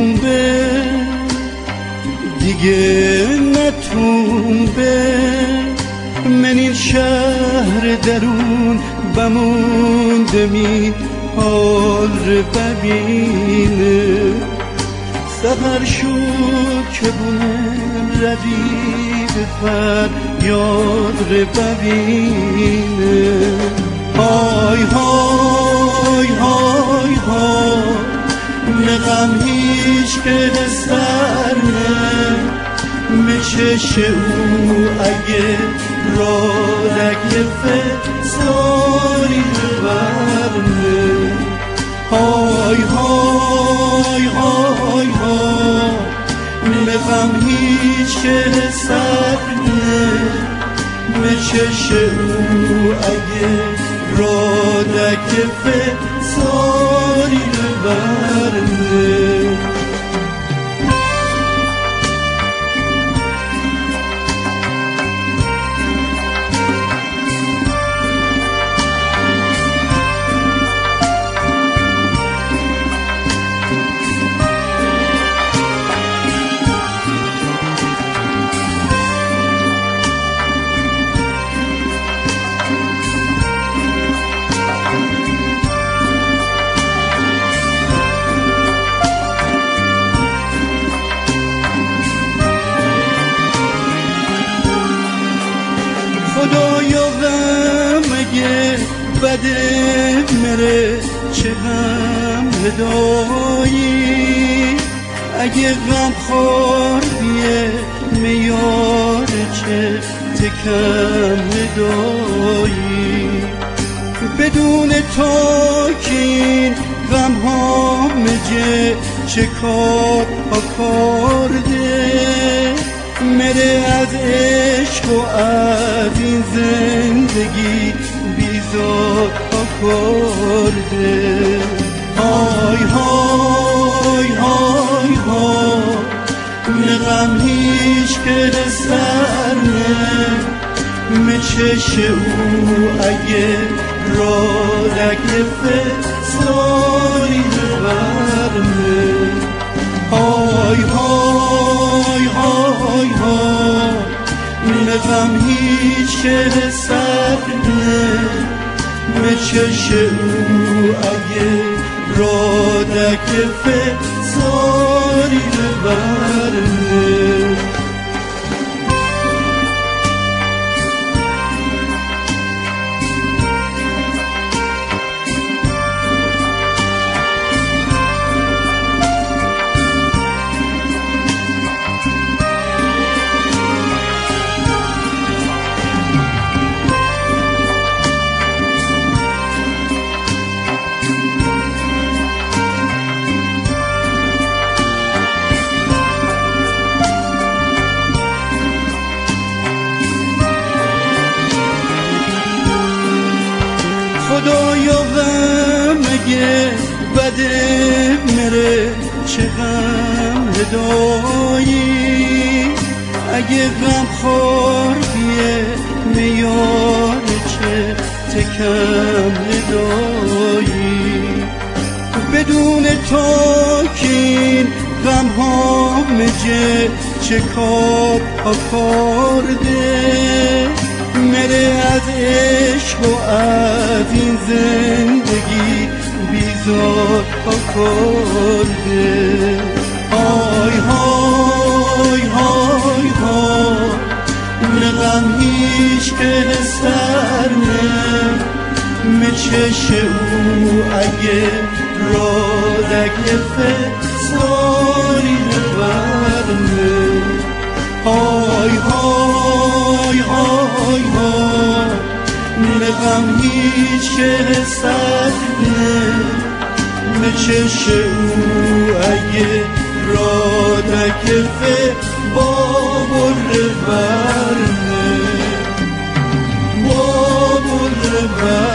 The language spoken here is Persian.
نتونبه دیگه نتونبه من این شهر درون بموندمی حال رو ببینه سحر شد که بونم ردیب فریاد رو ببینه های های های های نغم هیچ که سر نه مچش او اگه رادک فساری برنه های های های های نغم هیچ که سر نه مچش او اگه رادک فساری برنه خدایا غم اگه بده مره چه غم هدایی اگه غم خور بیه میار چه تکم هدایی بدون تاکین غم ها مجه چه کار آکارده مره از عشق و از این زندگی بیزار آکارده های های های های نغم هیچ که سر نه مچش او اگه رادک فساری برنه های های های های نغم هیچ که سر نه مچش او اگه رادک فساری برنه خدایا غم اگه بده مره چه غم هدایی اگه غم خور بیه میار چه تکم هدایی بدون تاکین غم ها مجه چه کار آکارده مره از عشق و از این زندگی بیزار آکارده های های های های نغم هیچ که سر نه مچش او اگه رادک فساری برنه های های های های نغم هیچ که سر نه مچش او اگه رادک بابر برنه بابر برنه